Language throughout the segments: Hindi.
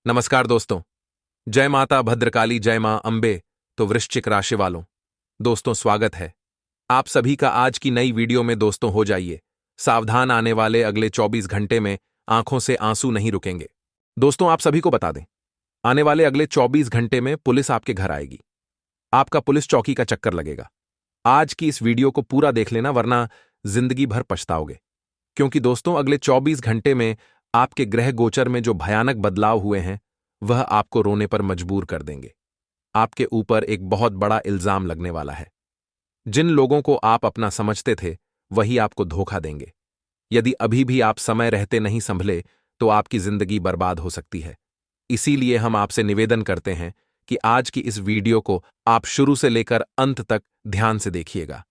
नमस्कार दोस्तों। जय माता भद्रकाली, जय मां अंबे। तो वृश्चिक राशि वालों, दोस्तों स्वागत है आप सभी का आज की नई वीडियो में। दोस्तों हो जाइए सावधान, आने वाले अगले 24 घंटे में आंखों से आंसू नहीं रुकेंगे। दोस्तों आप सभी को बता दें, आने वाले अगले 24 घंटे में पुलिस आपके घर आएगी। आपका पुलिस चौकी का चक्कर लगेगा। आज की इस वीडियो को पूरा देख लेना, वरना जिंदगी भर पछताओगे। क्योंकि दोस्तों अगले 24 घंटे में आपके ग्रह गोचर में जो भयानक बदलाव हुए हैं वह आपको रोने पर मजबूर कर देंगे। आपके ऊपर एक बहुत बड़ा इल्जाम लगने वाला है। जिन लोगों को आप अपना समझते थे वही आपको धोखा देंगे। यदि अभी भी आप समय रहते नहीं संभले तो आपकी जिंदगी बर्बाद हो सकती है। इसीलिए हम आपसे निवेदन करते हैं कि आज की इस वीडियो को आप शुरू से लेकर अंत तक ध्यान से देखिएगा।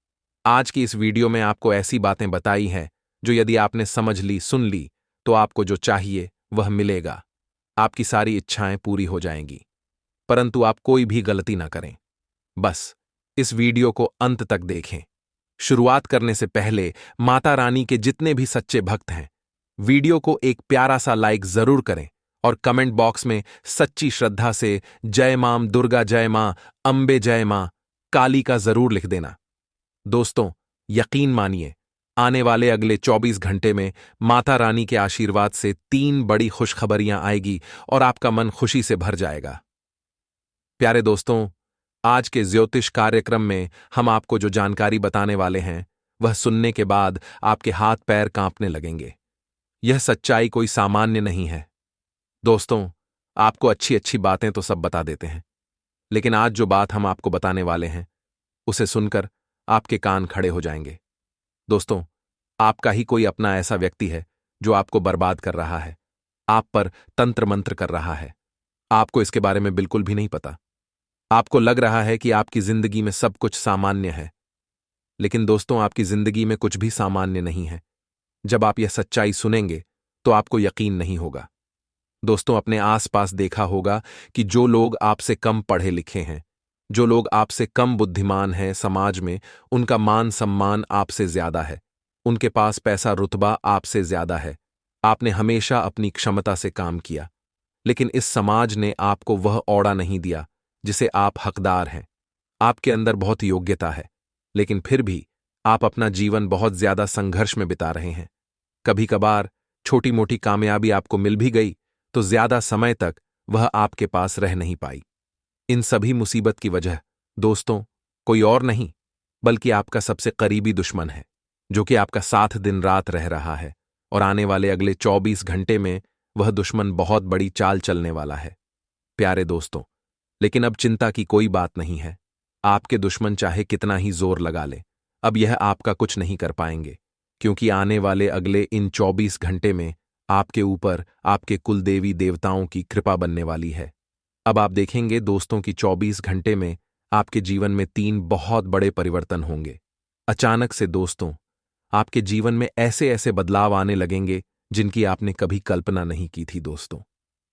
आज की इस वीडियो में आपको ऐसी बातें बताई हैं जो यदि आपने समझ ली, सुन ली, तो आपको जो चाहिए वह मिलेगा। आपकी सारी इच्छाएं पूरी हो जाएंगी। परंतु आप कोई भी गलती ना करें। बस इस वीडियो को अंत तक देखें। शुरुआत करने से पहले माता रानी के जितने भी सच्चे भक्त हैं, वीडियो को एक प्यारा सा लाइक जरूर करें और कमेंट बॉक्स में सच्ची श्रद्धा से जय मां दुर्गा, जय मां अंबे, जय मां काली का जरूर लिख देना। दोस्तों यकीन मानिए, आने वाले अगले 24 घंटे में माता रानी के आशीर्वाद से 3 बड़ी खुशखबरियां आएगी और आपका मन खुशी से भर जाएगा। प्यारे दोस्तों, आज के ज्योतिष कार्यक्रम में हम आपको जो जानकारी बताने वाले हैं वह सुनने के बाद आपके हाथ पैर कांपने लगेंगे। यह सच्चाई कोई सामान्य नहीं है। दोस्तों आपको अच्छी अच्छी बातें तो सब बता देते हैं, लेकिन आज जो बात हम आपको बताने वाले हैं उसे सुनकर आपके कान खड़े हो जाएंगे। दोस्तों आपका ही कोई अपना ऐसा व्यक्ति है जो आपको बर्बाद कर रहा है, आप पर तंत्र मंत्र कर रहा है। आपको इसके बारे में बिल्कुल भी नहीं पता। आपको लग रहा है कि आपकी जिंदगी में सब कुछ सामान्य है, लेकिन दोस्तों आपकी जिंदगी में कुछ भी सामान्य नहीं है। जब आप यह सच्चाई सुनेंगे तो आपको यकीन नहीं होगा। दोस्तों अपने आसपास देखा होगा कि जो लोग आपसे कम पढ़े लिखे हैं, जो लोग आपसे कम बुद्धिमान हैं समाज में, उनका मान सम्मान आपसे ज्यादा है, उनके पास पैसा रुतबा आपसे ज्यादा है। आपने हमेशा अपनी क्षमता से काम किया, लेकिन इस समाज ने आपको वह औड़ा नहीं दिया जिसे आप हकदार हैं। आपके अंदर बहुत योग्यता है, लेकिन फिर भी आप अपना जीवन बहुत ज्यादा संघर्ष में बिता रहे हैं। कभी कभार छोटी मोटी कामयाबी आपको मिल भी गई तो ज्यादा समय तक वह आपके पास रह नहीं पाई। इन सभी मुसीबत की वजह दोस्तों कोई और नहीं बल्कि आपका सबसे करीबी दुश्मन है, जो कि आपका साथ दिन रात रह रहा है। और आने वाले अगले 24 घंटे में वह दुश्मन बहुत बड़ी चाल चलने वाला है। प्यारे दोस्तों, लेकिन अब चिंता की कोई बात नहीं है। आपके दुश्मन चाहे कितना ही जोर लगा ले, अब यह आपका कुछ नहीं कर पाएंगे, क्योंकि आने वाले अगले इन 24 घंटे में आपके ऊपर आपके कुल देवी देवताओं की कृपा बनने वाली है। अब आप देखेंगे दोस्तों की 24 घंटे में आपके जीवन में 3 बहुत बड़े परिवर्तन होंगे। अचानक से दोस्तों आपके जीवन में ऐसे ऐसे बदलाव आने लगेंगे जिनकी आपने कभी कल्पना नहीं की थी। दोस्तों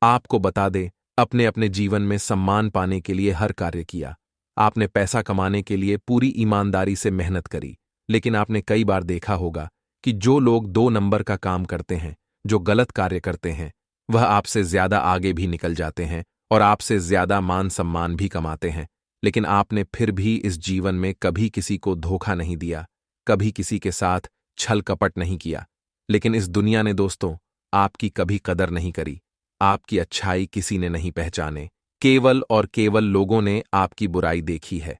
आपको बता दें, अपने अपने जीवन में सम्मान पाने के लिए हर कार्य किया, आपने पैसा कमाने के लिए पूरी ईमानदारी से मेहनत करी, लेकिन आपने कई बार देखा होगा कि जो लोग 2 नंबर का काम करते हैं, जो गलत कार्य करते हैं, वह आपसे ज्यादा आगे भी निकल जाते हैं और आपसे ज्यादा मान सम्मान भी कमाते हैं। लेकिन आपने फिर भी इस जीवन में कभी किसी को धोखा नहीं दिया, कभी किसी के साथ छल कपट नहीं किया। लेकिन इस दुनिया ने दोस्तों आपकी कभी कदर नहीं करी, आपकी अच्छाई किसी ने नहीं पहचाने। केवल और केवल लोगों ने आपकी बुराई देखी है।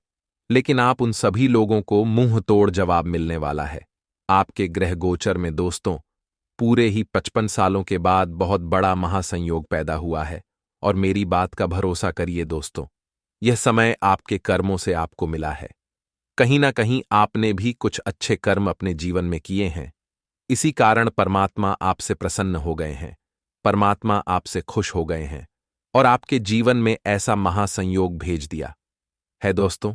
लेकिन आप उन सभी लोगों को मुंह तोड़ जवाब मिलने वाला है। आपके ग्रह गोचर में दोस्तों पूरे ही 55 सालों के बाद बहुत बड़ा महासंयोग पैदा हुआ है। और मेरी बात का भरोसा करिए दोस्तों, यह समय आपके कर्मों से आपको मिला है। कहीं ना कहीं आपने भी कुछ अच्छे कर्म अपने जीवन में किए हैं। इसी कारण परमात्मा आपसे प्रसन्न हो गए हैं, परमात्मा आपसे खुश हो गए हैं और आपके जीवन में ऐसा महासंयोग भेज दिया है। दोस्तों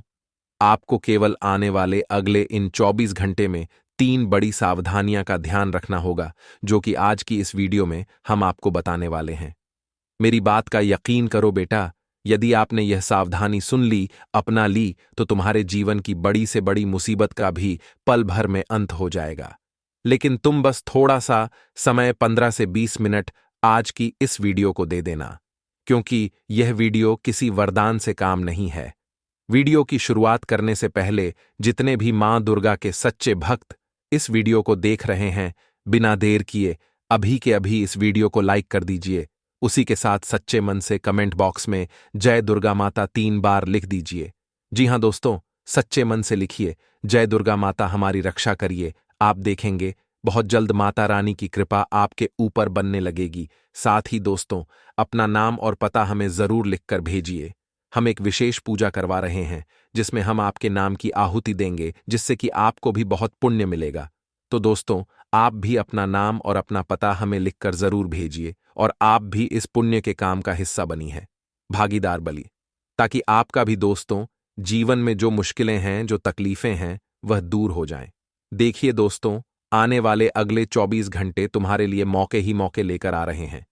आपको केवल आने वाले अगले इन 24 घंटे में 3 बड़ी सावधानियां का ध्यान रखना होगा, जो कि आज की इस वीडियो में हम आपको बताने वाले हैं। मेरी बात का यकीन करो बेटा, यदि आपने यह सावधानी सुन ली, अपना ली, तो तुम्हारे जीवन की बड़ी से बड़ी मुसीबत का भी पल भर में अंत हो जाएगा। लेकिन तुम बस थोड़ा सा समय 15 से 20 मिनट आज की इस वीडियो को दे देना। क्योंकि यह वीडियो किसी वरदान से काम नहीं है। वीडियो की शुरुआत करने से पहले जितने भी मां दुर्गा के सच्चे भक्त इस वीडियो को देख रहे हैं, बिना देर किए अभी के अभी इस वीडियो को लाइक कर दीजिए। उसी के साथ सच्चे मन से कमेंट बॉक्स में जय दुर्गा माता 3 बार लिख दीजिए। जी हां दोस्तों, सच्चे मन से लिखिए, जय दुर्गा माता हमारी रक्षा करिए। आप देखेंगे बहुत जल्द माता रानी की कृपा आपके ऊपर बनने लगेगी। साथ ही दोस्तों, अपना नाम और पता हमें जरूर लिखकर भेजिए। हम एक विशेष पूजा करवा रहे हैं जिसमें हम आपके नाम की आहुति देंगे, जिससे कि आपको भी बहुत पुण्य मिलेगा। तो दोस्तों, आप भी अपना नाम और अपना पता हमें लिखकर जरूर भेजिए और आप भी इस पुण्य के काम का हिस्सा बनी है, भागीदार बली, ताकि आपका भी दोस्तों जीवन में जो मुश्किलें हैं, जो तकलीफें हैं, वह दूर हो जाएं। देखिए दोस्तों, आने वाले अगले 24 घंटे तुम्हारे लिए मौके ही मौके लेकर आ रहे हैं।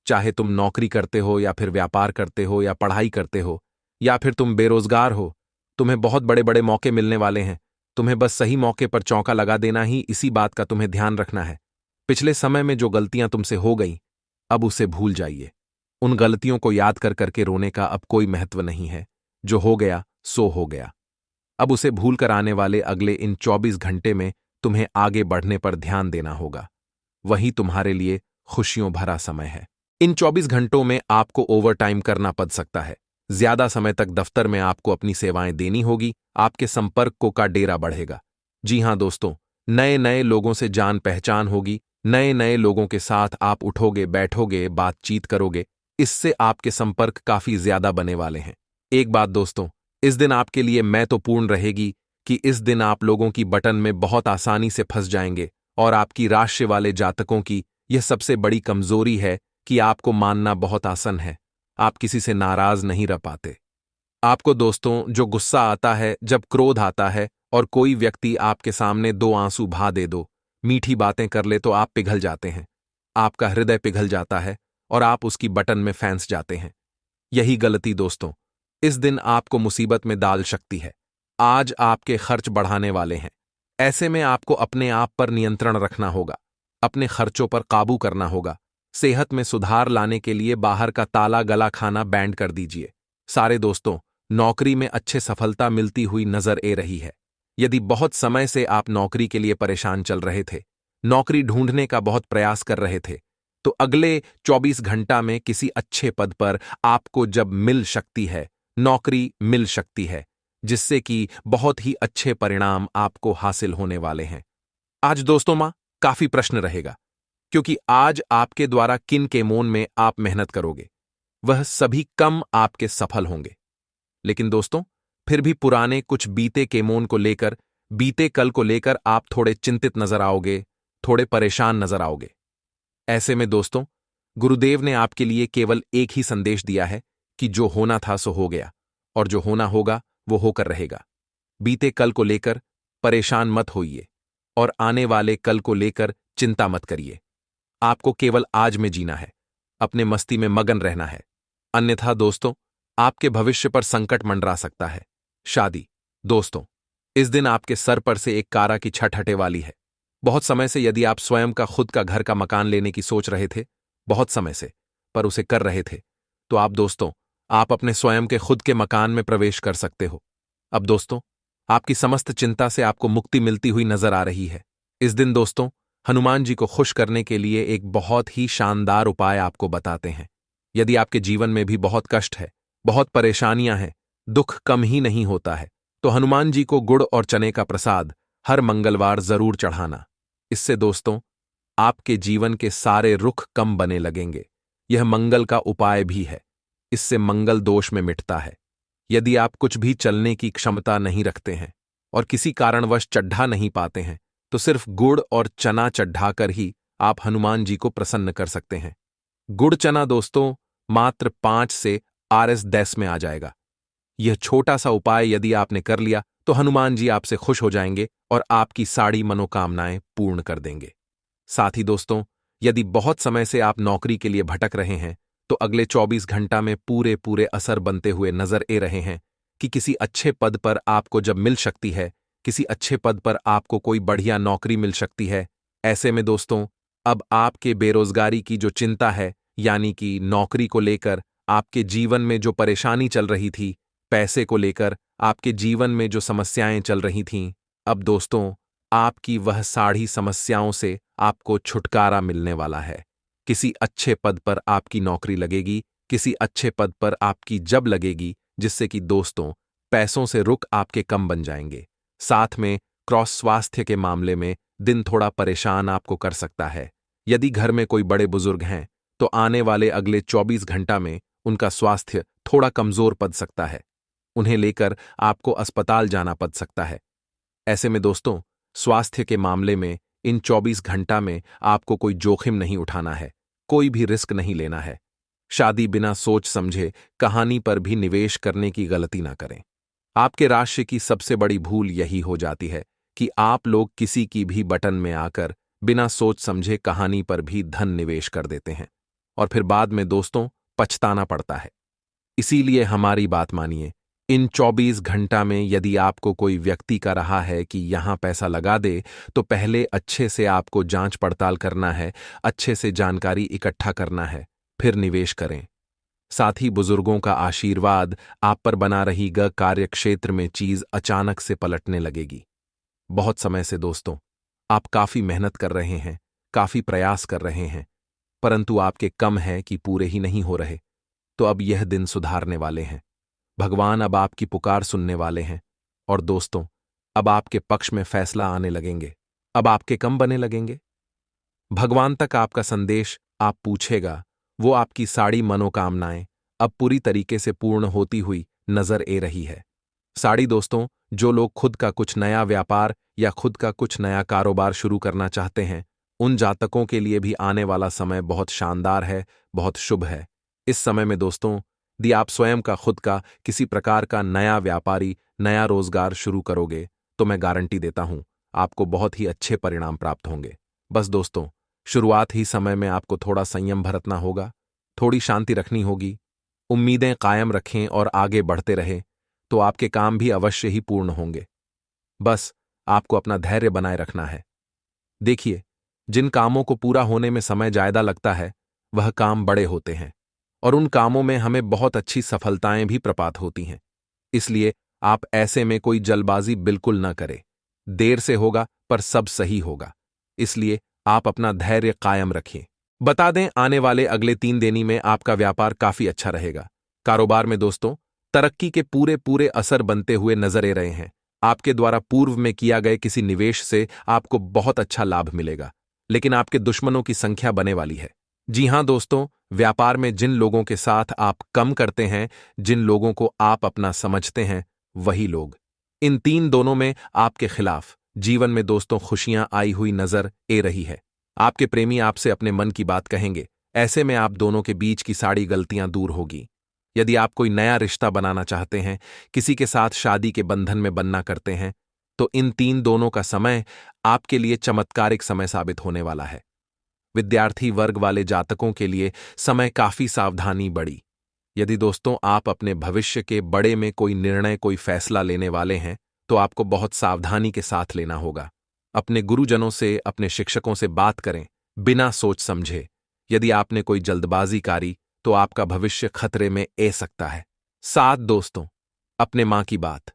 चाहे तुम नौकरी करते हो या फिर व्यापार करते हो या पढ़ाई करते हो या फिर तुम बेरोजगार हो, तुम्हें बहुत बड़े बड़े मौके मिलने वाले हैं। तुम्हें बस सही मौके पर चौका लगा देना ही, इसी बात का तुम्हें ध्यान रखना है। पिछले समय में जो गलतियां तुमसे हो गईं, अब उसे भूल जाइए। उन गलतियों को याद कर करके रोने का अब कोई महत्व नहीं है। जो हो गया सो हो गया। अब उसे भूलकर आने वाले अगले इन 24 घंटे में तुम्हें आगे बढ़ने पर ध्यान देना होगा। वही तुम्हारे लिए खुशियों भरा समय है। इन 24 घंटों में आपको ओवरटाइम करना पड़ सकता है। ज्यादा समय तक दफ्तर में आपको अपनी सेवाएं देनी होगी। आपके संपर्कों का डेरा बढ़ेगा। जी हां दोस्तों, नए नए लोगों से जान पहचान होगी। नए नए लोगों के साथ आप उठोगे, बैठोगे, बातचीत करोगे। इससे आपके संपर्क काफी ज्यादा बने वाले हैं। एक बात दोस्तों, इस दिन आपके लिए महत्वपूर्ण रहेगी कि इस दिन आप लोगों की बटन में बहुत आसानी से फंस जाएंगे और आपकी राशि वाले जातकों की यह सबसे बड़ी कमजोरी है कि आपको मानना बहुत आसान है। आप किसी से नाराज नहीं रह पाते। आपको दोस्तों जो गुस्सा आता है, जब क्रोध आता है और कोई व्यक्ति आपके सामने 2 आंसू बहा दे दो, मीठी बातें कर ले, तो आप पिघल जाते हैं। आपका हृदय पिघल जाता है और आप उसकी बटन में फंस जाते हैं। यही गलती दोस्तों इस दिन आपको मुसीबत में डाल सकती है। आज आपके खर्च बढ़ाने वाले हैं। ऐसे में आपको अपने आप पर नियंत्रण रखना होगा। अपने खर्चों पर काबू करना होगा। सेहत में सुधार लाने के लिए बाहर का ताला गला खाना बैंड कर दीजिए। सारे दोस्तों, नौकरी में अच्छे सफलता मिलती हुई नजर आ रही है। यदि बहुत समय से आप नौकरी के लिए परेशान चल रहे थे, नौकरी ढूंढने का बहुत प्रयास कर रहे थे, तो अगले 24 घंटा में किसी अच्छे पद पर आपको जब मिल सकती है, नौकरी मिल सकती है, जिससे कि बहुत ही अच्छे परिणाम आपको हासिल होने वाले हैं। आज दोस्तों काफी प्रश्न रहेगा, क्योंकि आज आपके द्वारा किन के मोन में आप मेहनत करोगे, वह सभी कम आपके सफल होंगे। लेकिन दोस्तों, फिर भी पुराने कुछ बीते के मोन को लेकर, बीते कल को लेकर आप थोड़े चिंतित नजर आओगे, थोड़े परेशान नजर आओगे। ऐसे में दोस्तों, गुरुदेव ने आपके लिए केवल एक ही संदेश दिया है कि जो होना था सो हो गया और जो होना होगा वो होकर रहेगा। बीते कल को लेकर परेशान मत होइए और आने वाले कल को लेकर चिंता मत करिए। आपको केवल आज में जीना है, अपने मस्ती में मगन रहना है। अन्यथा दोस्तों, आपके भविष्य पर संकट मंडरा सकता है। शादी दोस्तों, इस दिन आपके सर पर से एक कारा की छट हटे वाली है। बहुत समय से यदि आप स्वयं का खुद का घर का मकान लेने की सोच रहे थे, बहुत समय से, पर उसे कर रहे थे, तो आप दोस्तों, आप अपने स्वयं के खुद के मकान में प्रवेश कर सकते हो। अब दोस्तों, आपकी समस्त चिंता से आपको मुक्ति मिलती हुई नजर आ रही है। इस दिन दोस्तों, हनुमान जी को खुश करने के लिए एक बहुत ही शानदार उपाय आपको बताते हैं। यदि आपके जीवन में भी बहुत कष्ट है, बहुत परेशानियां हैं, दुख कम ही नहीं होता है, तो हनुमान जी को गुड़ और चने का प्रसाद हर मंगलवार जरूर चढ़ाना। इससे दोस्तों, आपके जीवन के सारे रुख कम बने लगेंगे। यह मंगल का उपाय भी है। इससे मंगल दोष में मिटता है। यदि आप कुछ भी चलने की क्षमता नहीं रखते हैं और किसी कारणवश चढ़ा नहीं पाते हैं, तो सिर्फ गुड़ और चना चढ़ाकर ही आप हनुमान जी को प्रसन्न कर सकते हैं। गुड़ चना दोस्तों मात्र 5 से Rs10 में आ जाएगा। यह छोटा सा उपाय यदि आपने कर लिया, तो हनुमान जी आपसे खुश हो जाएंगे और आपकी सारी मनोकामनाएं पूर्ण कर देंगे। साथ ही दोस्तों, यदि बहुत समय से आप नौकरी के लिए भटक रहे हैं, तो अगले 24 घंटा में पूरे असर बनते हुए नजर आ रहे हैं कि किसी अच्छे पद पर आपको जब मिल सकती है, किसी अच्छे पद पर आपको कोई बढ़िया नौकरी मिल सकती है। ऐसे में दोस्तों, अब आपके बेरोजगारी की जो चिंता है, यानी कि नौकरी को लेकर, आपके जीवन में जो परेशानी चल रही थी, पैसे को लेकर आपके जीवन में जो समस्याएं चल रही थीं, अब दोस्तों आपकी वह सारी समस्याओं से आपको छुटकारा मिलने वाला है। किसी अच्छे पद पर आपकी नौकरी लगेगी, किसी अच्छे पद पर आपकी जब लगेगी, जिससे कि दोस्तों पैसों से रुक आपके कम बन जाएंगे। साथ में क्रॉस स्वास्थ्य के मामले में दिन थोड़ा परेशान आपको कर सकता है। यदि घर में कोई बड़े बुजुर्ग हैं तो आने वाले अगले 24 घंटा में उनका स्वास्थ्य थोड़ा कमजोर पड़ सकता है। उन्हें लेकर आपको अस्पताल जाना पड़ सकता है। ऐसे में दोस्तों स्वास्थ्य के मामले में इन 24 घंटा में आपको कोई जोखिम नहीं उठाना है, कोई भी रिस्क नहीं लेना है। शादी बिना सोच समझे कहानी पर भी निवेश करने की गलती ना करें। आपके राशि की सबसे बड़ी भूल यही हो जाती है कि आप लोग किसी की भी बटन में आकर बिना सोच समझे कहानी पर भी धन निवेश कर देते हैं और फिर बाद में दोस्तों पछताना पड़ता है। इसीलिए हमारी बात मानिए, इन 24 घंटा में यदि आपको कोई व्यक्ति का रहा है कि यहां पैसा लगा दे, तो पहले अच्छे से आपको जांच पड़ताल करना है, अच्छे से जानकारी इकट्ठा करना है, फिर निवेश करें। साथ ही बुजुर्गों का आशीर्वाद आप पर बना रहेगा। कार्य क्षेत्र में चीज अचानक से पलटने लगेगी। बहुत समय से दोस्तों आप काफी मेहनत कर रहे हैं, काफी प्रयास कर रहे हैं, परंतु आपके कम है कि पूरे ही नहीं हो रहे। तो अब यह दिन सुधारने वाले हैं। भगवान अब आपकी पुकार सुनने वाले हैं और दोस्तों अब आपके पक्ष में फैसला आने लगेंगे, अब आपके कम बने लगेंगे। भगवान तक आपका संदेश आप पूछेगा, वो आपकी सारी मनोकामनाएं अब पूरी तरीके से पूर्ण होती हुई नजर आ रही है। साड़ी दोस्तों, जो लोग खुद का कुछ नया व्यापार या खुद का कुछ नया कारोबार शुरू करना चाहते हैं, उन जातकों के लिए भी आने वाला समय बहुत शानदार है, बहुत शुभ है। इस समय में दोस्तों यदि आप स्वयं का खुद का किसी प्रकार का नया व्यापारी नया रोजगार शुरू करोगे तो मैं गारंटी देता हूं आपको बहुत ही अच्छे परिणाम प्राप्त होंगे। बस दोस्तों शुरुआत ही समय में आपको थोड़ा संयम बरतना होगा, थोड़ी शांति रखनी होगी, उम्मीदें कायम रखें और आगे बढ़ते रहें तो आपके काम भी अवश्य ही पूर्ण होंगे। बस आपको अपना धैर्य बनाए रखना है। देखिए, जिन कामों को पूरा होने में समय ज्यादा लगता है वह काम बड़े होते हैं और उन कामों में हमें बहुत अच्छी सफलताएं भी प्राप्त होती हैं। इसलिए आप ऐसे में कोई जल्दबाजी बिल्कुल न करें। देर से होगा पर सब सही होगा, इसलिए आप अपना धैर्य कायम रखें। बता दें, आने वाले अगले 3 दिन में आपका व्यापार काफी अच्छा रहेगा। कारोबार में दोस्तों तरक्की के पूरे पूरे असर बनते हुए नजर आ रहे हैं। आपके द्वारा पूर्व में किया गए किसी निवेश से आपको बहुत अच्छा लाभ मिलेगा, लेकिन आपके दुश्मनों की संख्या बने वाली है। जी हां दोस्तों, व्यापार में जिन लोगों के साथ आप कम करते हैं, जिन लोगों को आप अपना समझते हैं, वही लोग इन 3 दोनों में आपके खिलाफ। जीवन में दोस्तों खुशियां आई हुई नजर आ रही है। आपके प्रेमी आपसे अपने मन की बात कहेंगे। ऐसे में आप दोनों के बीच की सारी गलतियां दूर होगी। यदि आप कोई नया रिश्ता बनाना चाहते हैं, किसी के साथ शादी के बंधन में बनना करते हैं, तो इन 3 दोनों का समय आपके लिए चमत्कारिक समय साबित होने वाला है। विद्यार्थी वर्ग वाले जातकों के लिए समय काफी सावधानी बड़ी। यदि दोस्तों आप अपने भविष्य के बड़े में कोई निर्णय कोई फैसला लेने वाले हैं तो आपको बहुत सावधानी के साथ लेना होगा। अपने गुरुजनों से अपने शिक्षकों से बात करें बिना सोच समझे। यदि आपने कोई जल्दबाजी करी तो आपका भविष्य खतरे में आ सकता है। 7 दोस्तों अपने मां की बात,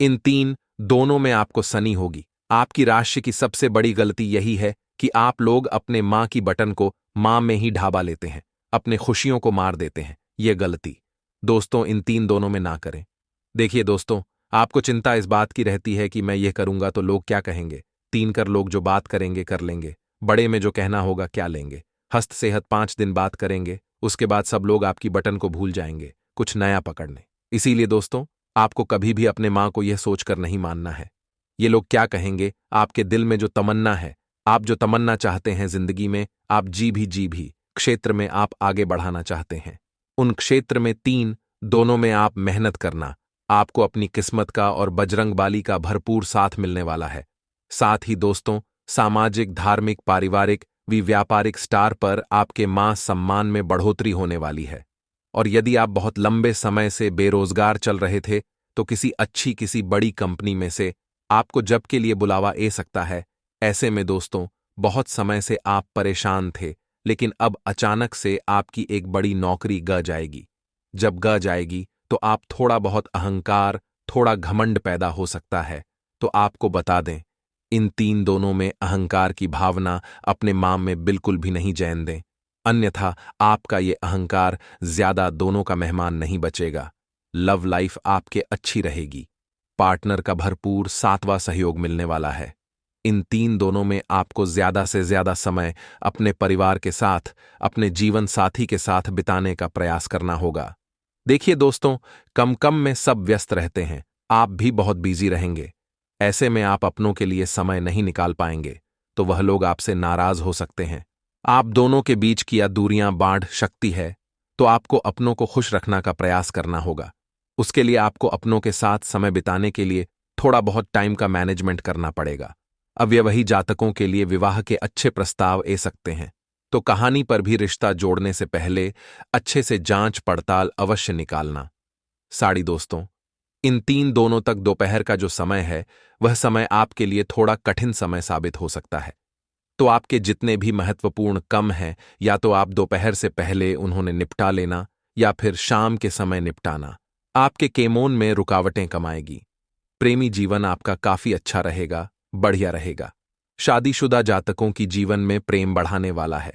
इन 3 दोनों में आपको सनी होगी। आपकी राशि की सबसे बड़ी गलती यही है कि आप लोग अपने मां की बटन को मां में ही ढाबा लेते हैं, अपने खुशियों को मार देते हैं। यह गलती दोस्तों इन 3 दोनों में ना करें। देखिए दोस्तों, आपको चिंता इस बात की रहती है कि मैं ये करूंगा तो लोग क्या कहेंगे। 3 कर लोग जो बात करेंगे कर लेंगे, बड़े में जो कहना होगा क्या लेंगे। हस्त सेहत 5 दिन बात करेंगे, उसके बाद सब लोग आपकी बटन को भूल जाएंगे, कुछ नया पकड़ने। इसीलिए दोस्तों आपको कभी भी अपने मां को यह सोचकर नहीं मानना है ये लोग क्या कहेंगे। आपके दिल में जो तमन्ना है, आप जो तमन्ना चाहते हैं जिंदगी में, आप जी भी क्षेत्र में आप आगे बढ़ाना चाहते हैं, उन क्षेत्र में 3 दोनों में आप मेहनत करना, आपको अपनी किस्मत का और बजरंग बाली का भरपूर साथ मिलने वाला है। साथ ही दोस्तों सामाजिक धार्मिक पारिवारिक व्यापारिक स्टार पर आपके मान सम्मान में बढ़ोतरी होने वाली है। और यदि आप बहुत लंबे समय से बेरोजगार चल रहे थे तो किसी बड़ी कंपनी में से आपको जब के लिए बुलावा आ सकता है। ऐसे में दोस्तों बहुत समय से आप परेशान थे, लेकिन अब अचानक से आपकी एक बड़ी नौकरी ग जाएगी। जब ग जाएगी तो आप थोड़ा बहुत अहंकार, थोड़ा घमंड पैदा हो सकता है। तो आपको बता दें, इन तीन दोनों में अहंकार की भावना अपने माम में बिल्कुल भी नहीं जैन दें, अन्यथा आपका ये अहंकार ज्यादा दोनों का मेहमान नहीं बचेगा। लव लाइफ आपके अच्छी रहेगी, पार्टनर का भरपूर सातवां सहयोग मिलने वाला है। इन तीन दोनों में आपको ज्यादा से ज्यादा समय अपने परिवार के साथ, अपने जीवन साथी के साथ बिताने का प्रयास करना होगा। देखिए दोस्तों, कम कम में सब व्यस्त रहते हैं, आप भी बहुत बिजी रहेंगे। ऐसे में आप अपनों के लिए समय नहीं निकाल पाएंगे, तो वह लोग आपसे नाराज हो सकते हैं। आप दोनों के बीच की दूरियां बांध सकती है, तो आपको अपनों को खुश रखना का प्रयास करना होगा। उसके लिए आपको अपनों के साथ समय बिताने के लिए थोड़ा बहुत टाइम का मैनेजमेंट करना पड़ेगा। अव्यवहित जातकों के लिए विवाह के अच्छे प्रस्ताव आ सकते हैं, तो कहानी पर भी रिश्ता जोड़ने से पहले अच्छे से जांच पड़ताल अवश्य निकालना। साड़ी दोस्तों, इन तीन दोनों तक दोपहर का जो समय है, वह समय आपके लिए थोड़ा कठिन समय साबित हो सकता है। तो आपके जितने भी महत्वपूर्ण कम हैं, या तो आप दोपहर से पहले उन्होंने निपटा लेना, या फिर शाम के समय निपटाना आपके केमोन में रुकावटें कमाएगी। प्रेमी जीवन आपका काफी अच्छा रहेगा, बढ़िया रहेगा। शादीशुदा जातकों की जीवन में प्रेम बढ़ाने वाला है।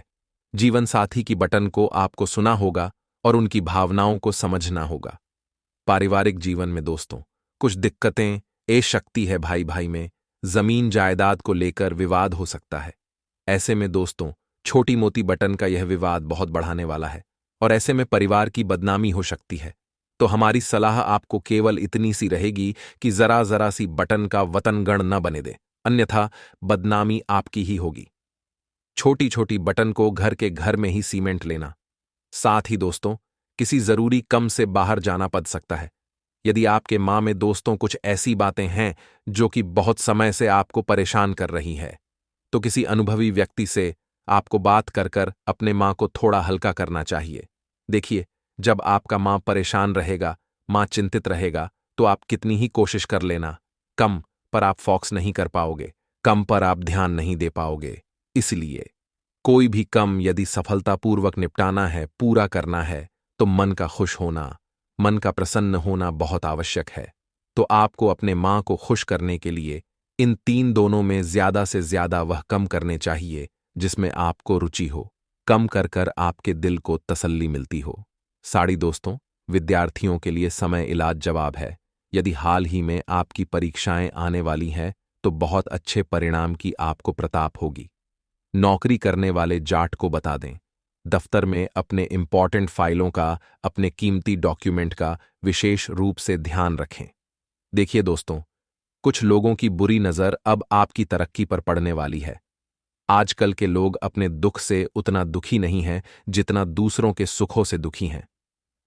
जीवन साथी की बटन को आपको सुना होगा और उनकी भावनाओं को समझना होगा। पारिवारिक जीवन में दोस्तों, कुछ दिक्कतें ए शक्ति है, भाई भाई में जमीन जायदाद को लेकर विवाद हो सकता है। ऐसे में दोस्तों, छोटी मोटी बटन का यह विवाद बहुत बढ़ाने वाला है, और ऐसे में परिवार की बदनामी हो सकती है। तो हमारी सलाह आपको केवल इतनी सी रहेगी कि जरा जरा सी बटन का वतनगण न बने दे, अन्यथा बदनामी आपकी ही होगी। छोटी छोटी बटन को घर के घर में ही सीमेंट लेना। साथ ही दोस्तों, किसी जरूरी कम से बाहर जाना पड़ सकता है। यदि आपके मां में दोस्तों कुछ ऐसी बातें हैं जो कि बहुत समय से आपको परेशान कर रही है, तो किसी अनुभवी व्यक्ति से आपको बात कर कर अपने मां को थोड़ा हल्का करना चाहिए। देखिए, जब आपका मां परेशान रहेगा, मां चिंतित रहेगा, तो आप कितनी ही कोशिश कर लेना, कम पर आप फोकस नहीं कर पाओगे, कम पर आप ध्यान नहीं दे पाओगे। इसलिए कोई भी कम यदि सफलतापूर्वक निपटाना है, पूरा करना है, तो मन का खुश होना, मन का प्रसन्न होना बहुत आवश्यक है। तो आपको अपने मां को खुश करने के लिए इन तीन दोनों में ज्यादा से ज्यादा वह कम करने चाहिए जिसमें आपको रुचि हो, कम कर कर आपके दिल को तसल्ली मिलती हो। साड़ी दोस्तों, विद्यार्थियों के लिए समय इलाज जवाब है। यदि हाल ही में आपकी परीक्षाएं आने वाली हैं, तो बहुत अच्छे परिणाम की आपको प्रताप होगी। नौकरी करने वाले जाट को बता दें, दफ्तर में अपने इंपॉर्टेंट फाइलों का, अपने कीमती डॉक्यूमेंट का विशेष रूप से ध्यान रखें। देखिए दोस्तों, कुछ लोगों की बुरी नजर अब आपकी तरक्की पर पड़ने वाली है। आजकल के लोग अपने दुख से उतना दुखी नहीं हैं जितना दूसरों के सुखों से दुखी हैं।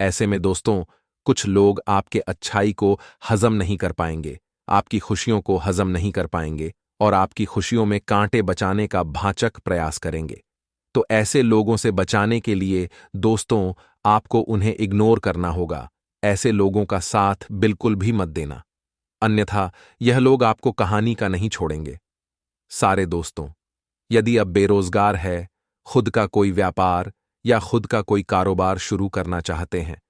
ऐसे में दोस्तों, कुछ लोग आपके अच्छाई को हजम नहीं कर पाएंगे, आपकी खुशियों को हजम नहीं कर पाएंगे, और आपकी खुशियों में कांटे बचाने का भाचक प्रयास करेंगे। तो ऐसे लोगों से बचाने के लिए दोस्तों, आपको उन्हें इग्नोर करना होगा। ऐसे लोगों का साथ बिल्कुल भी मत देना, अन्यथा यह लोग आपको कहानी का नहीं छोड़ेंगे। सारे दोस्तों, यदि अब बेरोजगार है, खुद का कोई व्यापार या खुद का कोई कारोबार शुरू करना चाहते हैं,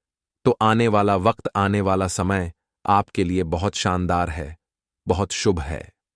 तो आने वाला वक्त, आने वाला समय आपके लिए बहुत शानदार है, बहुत शुभ है।